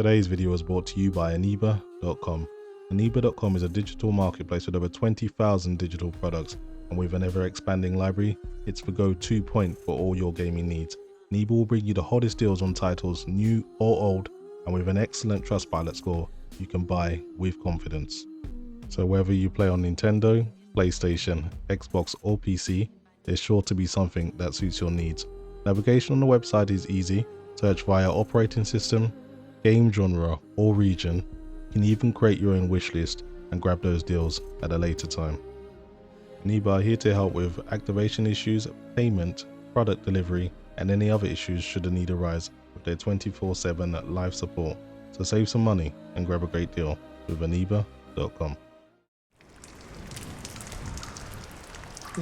Today's video was brought to you by Aniba.com. Aniba.com is a digital marketplace with over 20,000 digital products, and with an ever-expanding library, it's the go-to point for all your gaming needs. Aniba will bring you the hottest deals on titles, new or old, and with an excellent Trustpilot score, you can buy with confidence. So whether you play on Nintendo, PlayStation, Xbox or PC, there's sure to be something that suits your needs. Navigation on the website is easy. Search via operating system, game genre or region. You can even create your own wish list and grab those deals at a later time. Aniba are here to help with activation issues, payment, product delivery and any other issues should the need arise with their 24/7 live support. So save some money and grab a great deal with Aniba.com.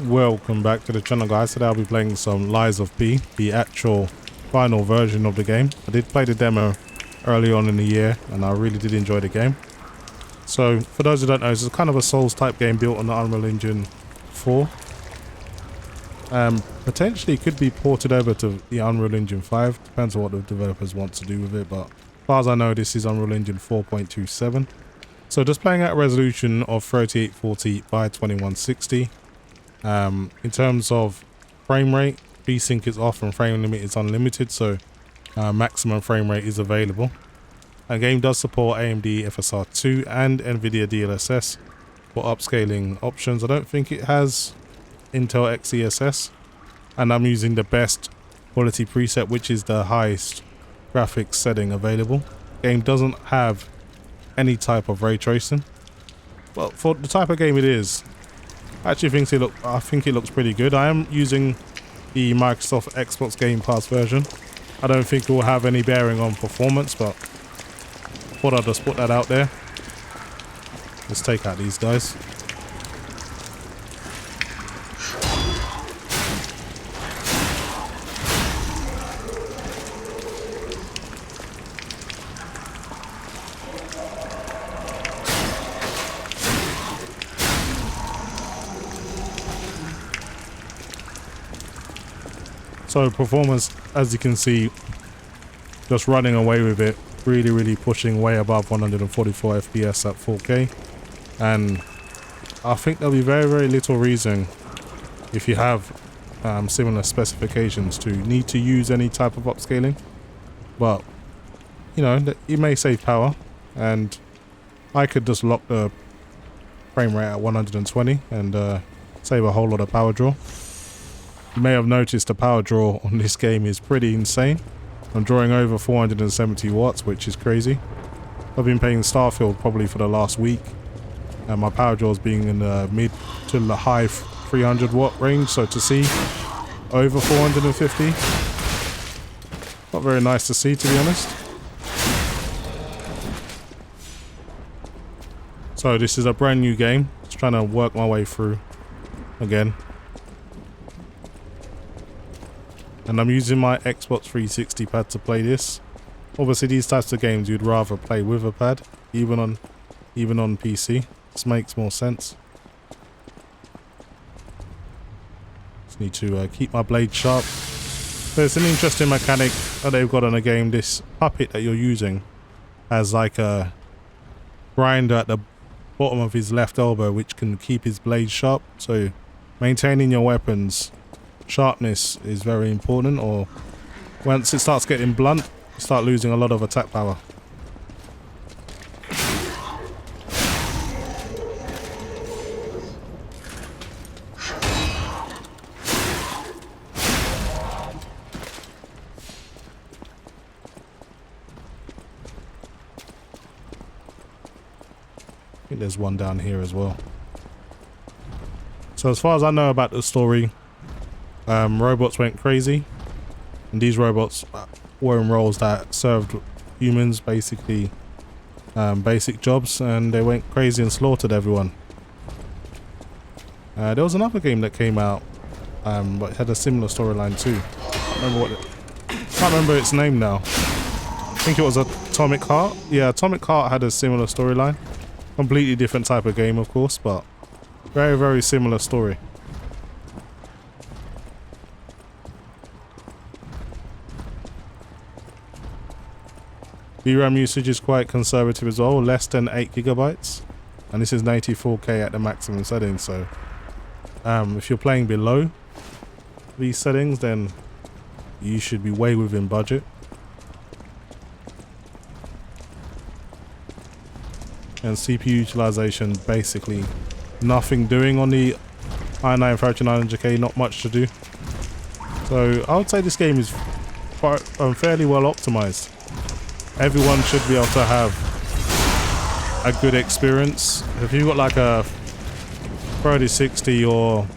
Welcome back to the channel, guys. Today I'll be playing some Lies of P, the actual final version of the game. I did play the demo early on in the year and I really did enjoy the game. So for those who don't know, it's kind of a Souls type game built on the Unreal Engine 4. Potentially could be ported over to the Unreal Engine 5, depends on what the developers want to do with it, but as far as I know this is Unreal Engine 4.27. So just playing at a resolution of 3840 by 2160. In terms of frame rate, VSync is off and frame limit is unlimited, so maximum frame rate is available. The game does support AMD FSR2 and NVIDIA DLSS for upscaling options. I don't think it has Intel XeSS, and I'm using the best quality preset, which is the highest graphics setting available. Game doesn't have any type of ray tracing, but for the type of game it is, I think it looks pretty good. I am using the Microsoft Xbox Game Pass version. I don't think it will have any bearing on performance, but thought I'd just put that out there. Let's take out these guys. So performance, as you can see, just running away with it, really pushing way above 144 FPS at 4K. And I think there'll be very little reason, if you have similar specifications, to need to use any type of upscaling. But you know, it may save power, and I could just lock the frame rate at 120 and save a whole lot of power draw. You may have noticed the power draw on this game is pretty insane. I'm drawing over 470 watts, which is crazy. I've been playing Starfield probably for the last week, and my power draw is being in the mid to the high 300 watt range, so to see over 450, not very nice to see, to be honest. So this is a brand new game, just trying to work my way through again. And I'm using my Xbox 360 pad to play this. Obviously these types of games you'd rather play with a pad, even on PC. This makes more sense. Just need to keep my blade sharp. So it's an interesting mechanic that they've got on a game. This puppet that you're using has like a grinder at the bottom of his left elbow which can keep his blade sharp. So maintaining your weapons sharpness is very important, or once it starts getting blunt, you start losing a lot of attack power. I think there's one down here as well. So as far as I know about the story, robots went crazy, and these robots were in roles that served humans, basically basic jobs, and they went crazy and slaughtered everyone. There was another game that came out, but it had a similar storyline too. Can't remember its name now. I think it was Atomic Heart. Yeah, Atomic Heart had a similar storyline. Completely different type of game, of course, but very similar story. VRAM usage is quite conservative as well, less than 8 gigabytes, and this is 94K at the maximum settings. So if you're playing below these settings, then you should be way within budget. And CPU utilization, basically nothing doing on the i9 3900K, not much to do. So I would say this game is fairly well optimized. Everyone should be able to have a good experience. If you've got like a 3060 or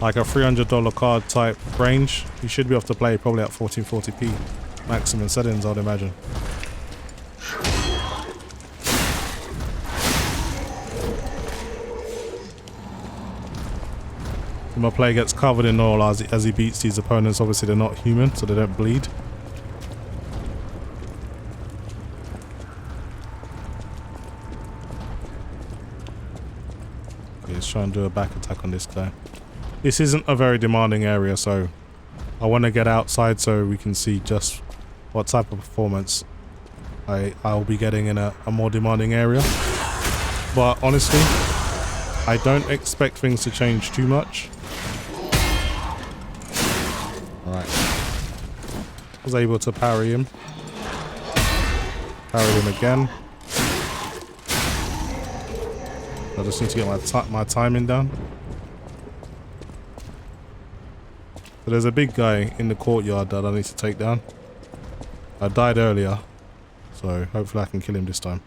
like a $300 card type range, you should be able to play probably at 1440p maximum settings, I'd imagine. My player gets covered in oil as he beats these opponents. Obviously they're not human, so they don't bleed. Okay, let's try and do a back attack on this guy. This isn't a very demanding area, so I want to get outside so we can see just what type of performance I'll be getting in a more demanding area. But honestly, I don't expect things to change too much. Alright. Was able to parry him. Parried him again. I just need to get my timing down. So there's a big guy in the courtyard that I need to take down. I died earlier, so hopefully I can kill him this time.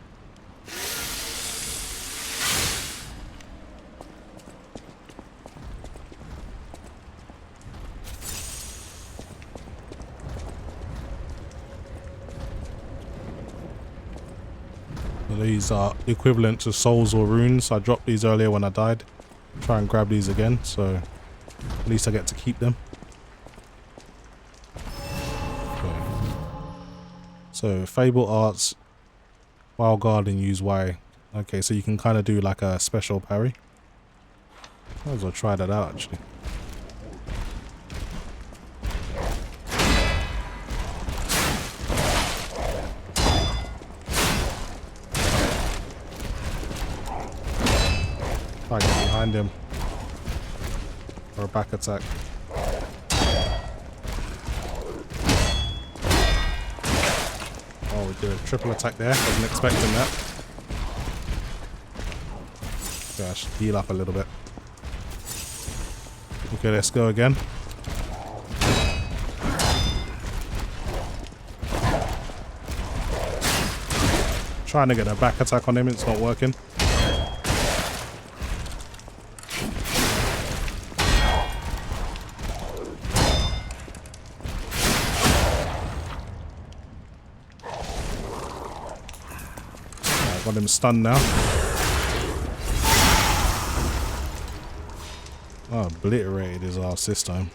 These are equivalent to souls or runes. I dropped these earlier when I died. Try and grab these again, so at least I get to keep them. Okay. So Fable Arts, Wild Guardian, use Y. Okay, so you can kind of do like a special parry. Might as well try that out actually. Try to get behind him for a back attack. Oh, we did a triple attack there. Wasn't expecting that. Okay, I should heal up a little bit. Okay, let's go again. Trying to get a back attack on him, it's not working. Got him stunned now. Oh, obliterated his ass this time.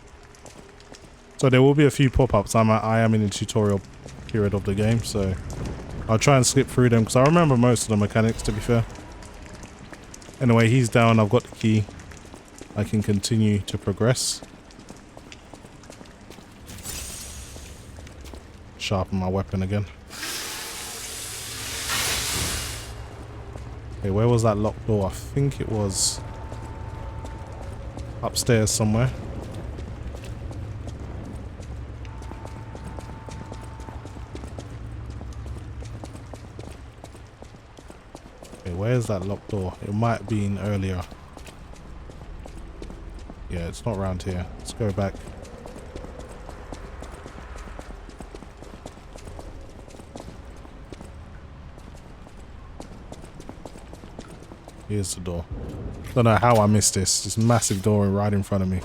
So there will be a few pop-ups. I am in the tutorial period of the game, so I'll try and skip through them because I remember most of the mechanics, to be fair. Anyway, he's down. I've got the key. I can continue to progress. Sharpen my weapon again. Okay, where was that locked door? I think it was upstairs somewhere. Okay, where's that locked door? It might have been earlier. Yeah, it's not around here. Let's go back. Here's the door. Don't know how I missed this. This massive door right in front of me.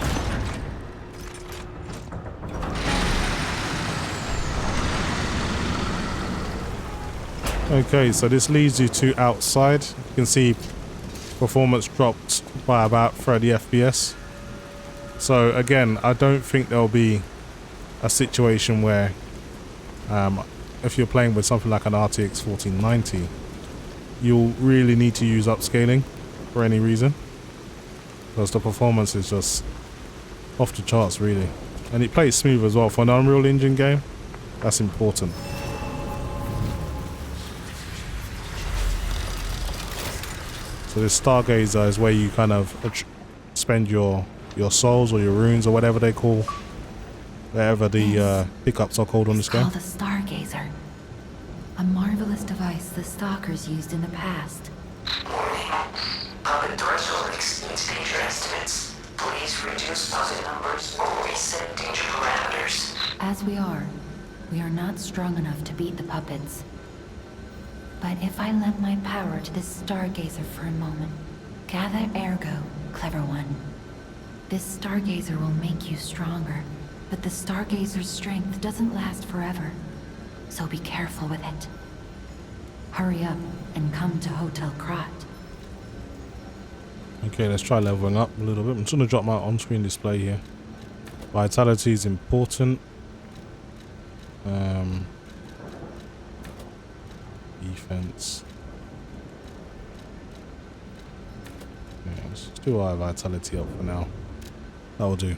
Okay, so this leads you to outside. You can see performance dropped by about 30 FPS. So again, I don't think there'll be a situation where if you're playing with something like an RTX 4090, you'll really need to use upscaling for any reason, because the performance is just off the charts really, and it plays smooth as well for an Unreal Engine game. That's important. So this Stargazer is where you kind of spend your souls or your runes or whatever they call, whatever the pickups are called on this game. It's called a Stargazer. A marvelous device the stalkers used in the past. Puppet threshold exceeds danger estimates. Please reduce puppet numbers or reset danger parameters. As we are not strong enough to beat the puppets. But if I lend my power to this Stargazer for a moment, gather ergo, clever one. This Stargazer will make you stronger, but the Stargazer's strength doesn't last forever. So be careful with it. Hurry up and come to Hotel Krat. Okay, let's try leveling up a little bit. I'm just going to drop my on-screen display here. Vitality is important. Defense. Yeah, let's do our vitality up for now. That will do.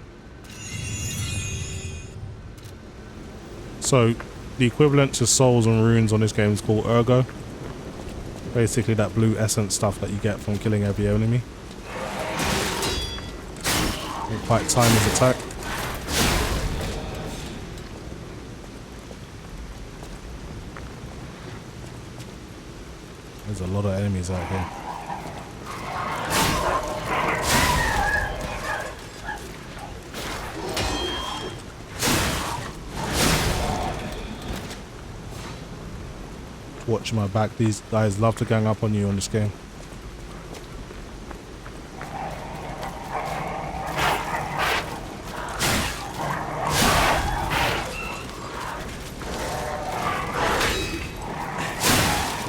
So, the equivalent to souls and runes on this game is called ergo. Basically that blue essence stuff that you get from killing every enemy. Don't quite time his attack. There's a lot of enemies out here. Watch my back. These guys love to gang up on you on this game.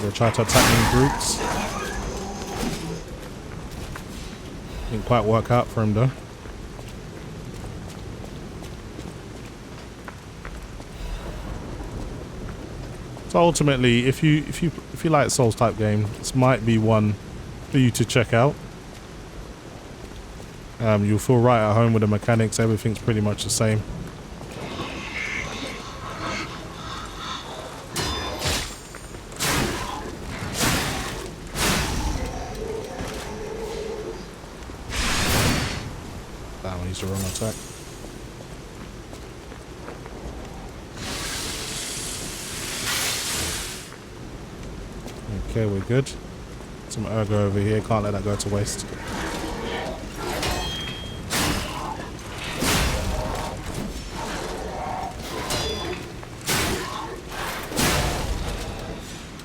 They try to attack me in groups. Didn't quite work out for him though. So ultimately, if you like Souls type game, this might be one for you to check out. You'll feel right at home with the mechanics. Everything's pretty much the same. Damn, I used the wrong attack. Okay, we're good. Some ergo over here, can't let that go to waste.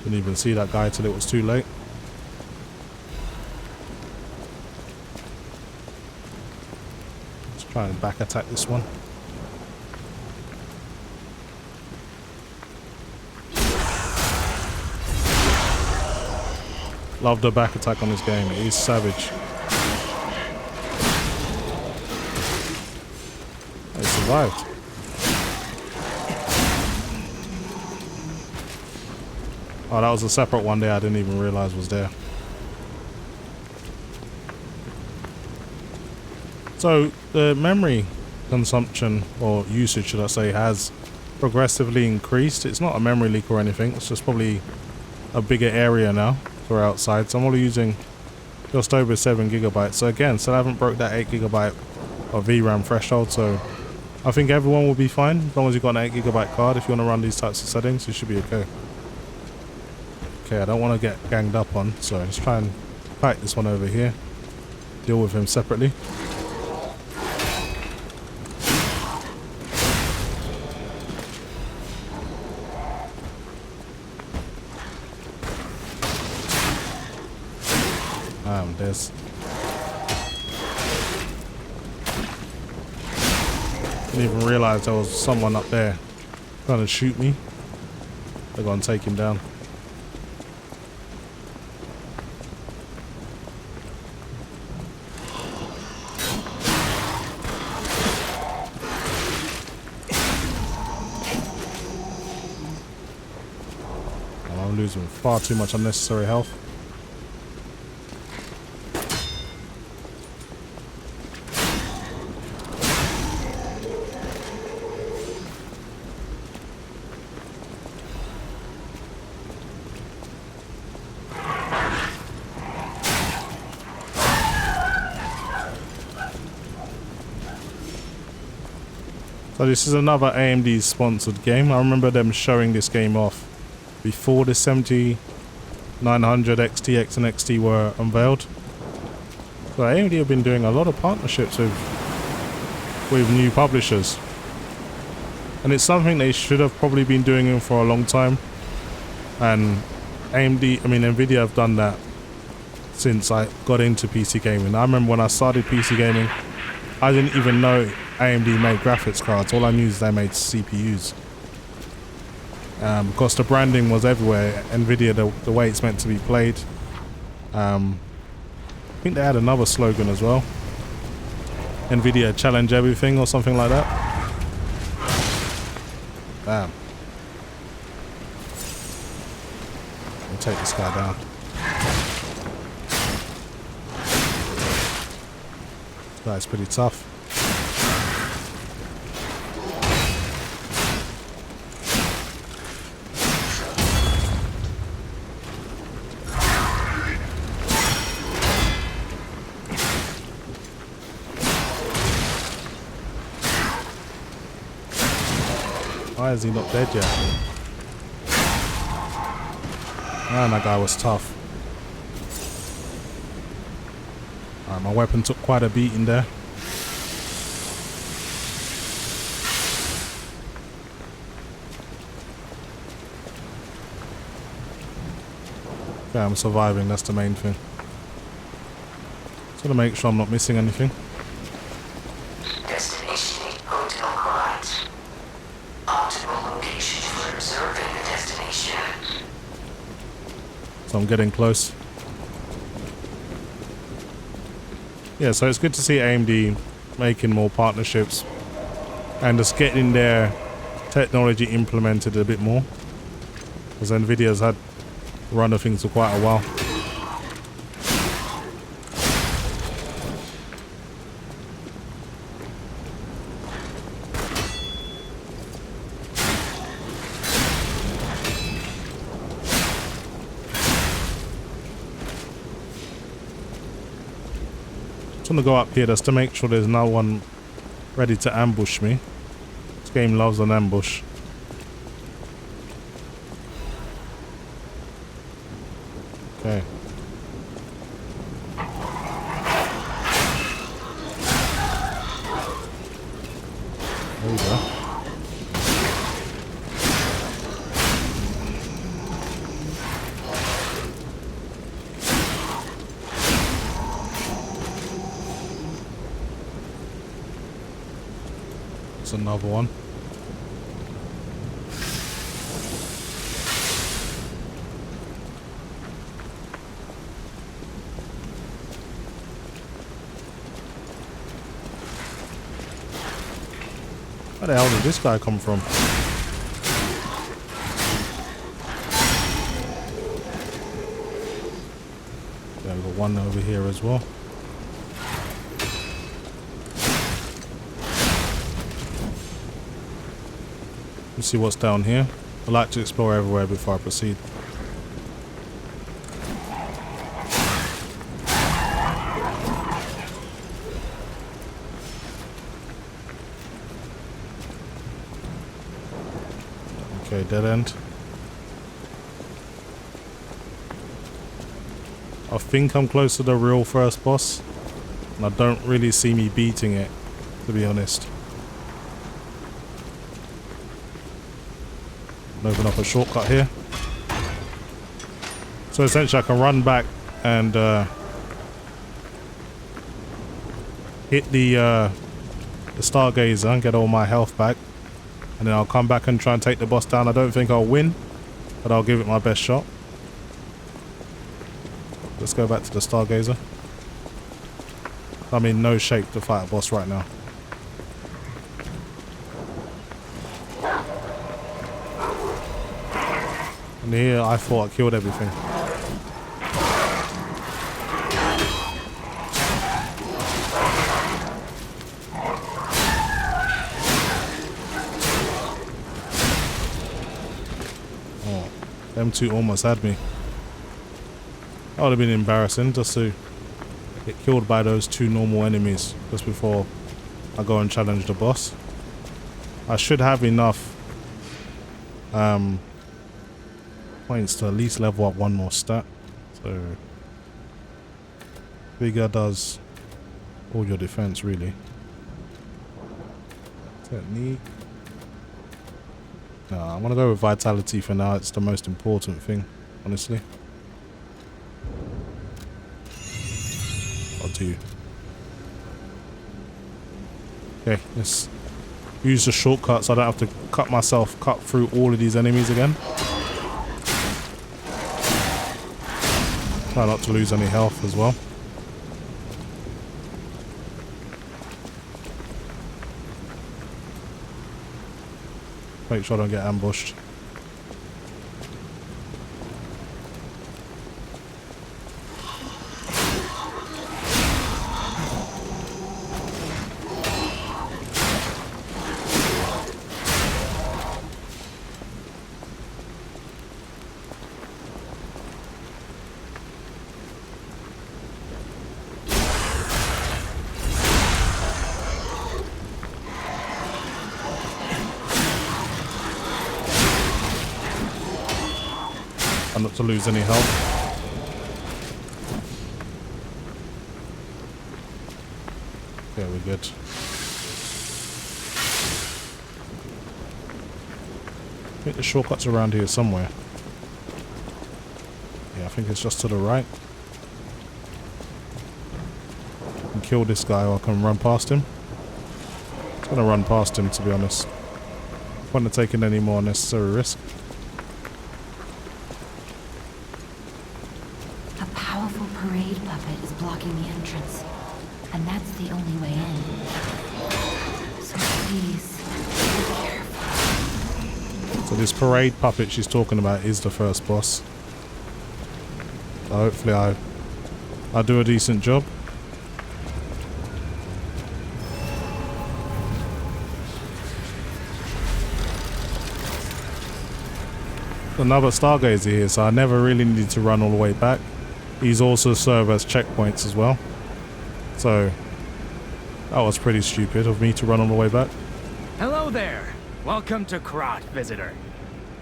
Didn't even see that guy till it was too late. Let's try and back attack this one. Love the back attack on this game. It is savage. They survived. Oh, that was a separate one there I didn't even realize was there. So the memory consumption, or usage should I say, has progressively increased. It's not a memory leak or anything. It's just probably a bigger area now. We're outside, so I'm only using just over 7 gigabytes. So again, still haven't broke that 8 gigabyte of VRAM threshold, so I think everyone will be fine as long as you've got an 8 gigabyte card. If you want to run these types of settings, you should be okay. Okay, I don't want to get ganged up on, so let's try and fight this one over here. Deal with him separately. There's... Didn't even realize there was someone up there trying to shoot me. They're gonna take him down. I'm losing far too much unnecessary health. So this is another AMD sponsored game. I remember them showing this game off before the 7900 XTX and XT were unveiled. So AMD have been doing a lot of partnerships with new publishers. And it's something they should have probably been doing for a long time. And NVIDIA have done that since I got into PC gaming. I remember when I started PC gaming, I didn't even know AMD made graphics cards. All I knew is they made CPUs. Because the branding was everywhere. NVIDIA, the way it's meant to be played. I think they had another slogan as well. NVIDIA challenge everything or something like that. Damn. I'll take this guy down. This guy's pretty tough. Why is he not dead yet? Man, that guy was tough. Alright, my weapon took quite a beating there. Okay, I'm surviving, that's the main thing. Just gotta make sure I'm not missing anything. Destination hotel correct. Optimal location for observing the destination. So I'm getting close. Yeah, so it's good to see AMD making more partnerships and just getting their technology implemented a bit more. Because NVIDIA's had a run of things for quite a while. I'm gonna go up here just to make sure there's no one ready to ambush me. This game loves an ambush. Okay. There we go. Another one. Where the hell did this guy come from? Yeah, we've got one over here as well. Let's see what's down here. I like to explore everywhere before I proceed. Okay, dead end. I think I'm close to the real first boss, and I don't really see me beating it, to be honest. Open up a shortcut here. So essentially I can run back and hit the Stargazer and get all my health back. And then I'll come back and try and take the boss down. I don't think I'll win, but I'll give it my best shot. Let's go back to the Stargazer. I'm in no shape to fight a boss right now. And here I thought I killed everything. Oh, them two almost had me. That would have been embarrassing just to get killed by those two normal enemies just before I go and challenge the boss. I should have enough points to at least level up one more stat. So Vigor does all your defense really. Technique. No, I want to go with vitality for now. It's the most important thing, honestly. I'll do. Okay, let's use the shortcut so I don't have to cut through all of these enemies again. Try not to lose any health as well. Make sure I don't get ambushed. Not to lose any health. Okay, we're good. I think the shortcut's around here somewhere. Yeah, I think it's just to the right. I can kill this guy or I can run past him. I'm just gonna run past him, to be honest. I don't want to take any more unnecessary risk. Parade puppet is blocking the entrance, and that's the only way in. So please, be careful. So this parade puppet she's talking about is the first boss. So hopefully I do a decent job. Another Stargazer here, so I never really needed to run all the way back. These also serve as checkpoints as well. So that was pretty stupid of me to run all the way back. Hello there. Welcome to Krot, visitor.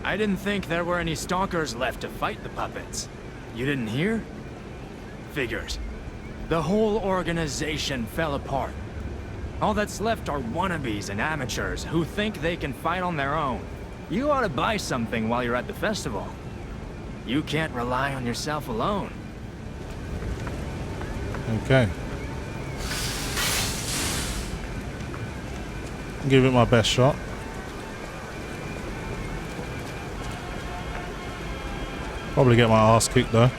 I didn't think there were any stalkers left to fight the puppets. You didn't hear? Figures. The whole organization fell apart. All that's left are wannabes and amateurs who think they can fight on their own. You ought to buy something while you're at the festival. You can't rely on yourself alone. Okay. Give it my best shot. Probably get my ass kicked though.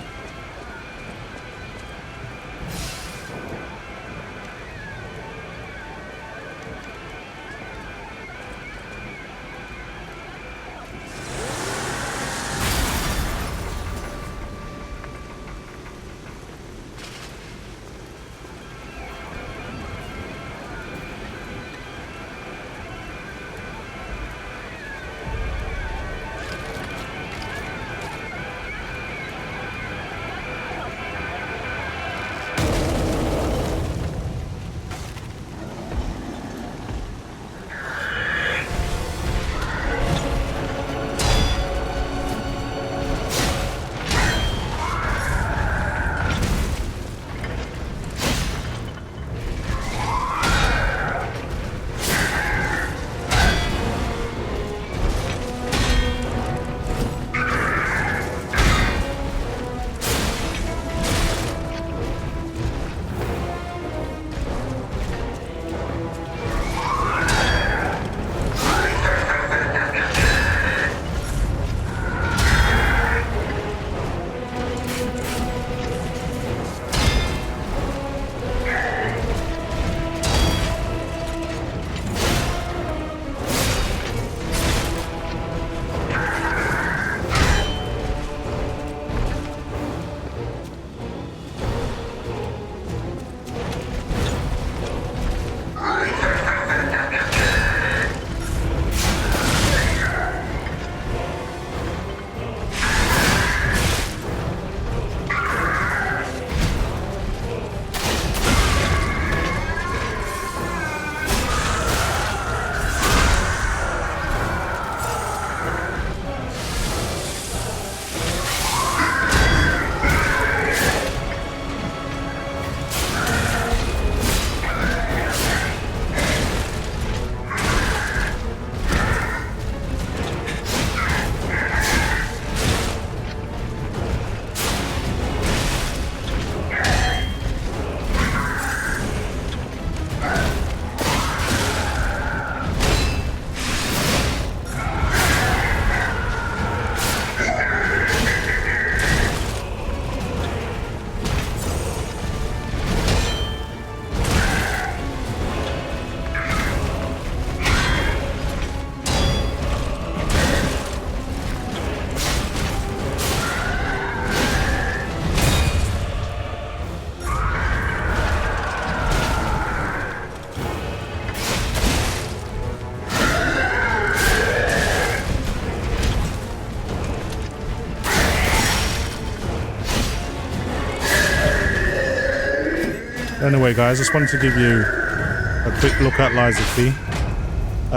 Anyway, guys, just wanted to give you a quick look at Lies of P.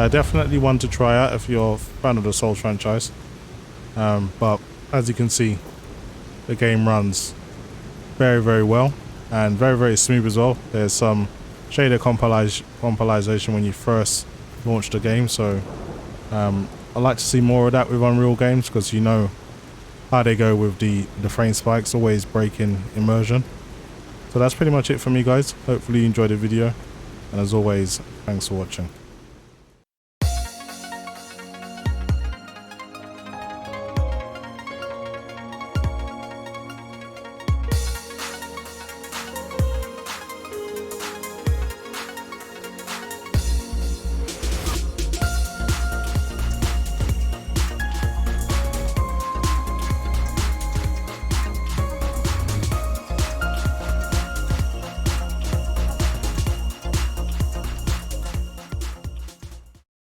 Definitely one to try out if you're a fan of the Souls franchise. But as you can see, the game runs very, very well and very, very smooth as well. There's some shader compilation when you first launch the game, so I like to see more of that with Unreal games, because you know how they go with the frame spikes, always breaking immersion. So that's pretty much it for me, guys. Hopefully you enjoyed the video, and as always, thanks for watching.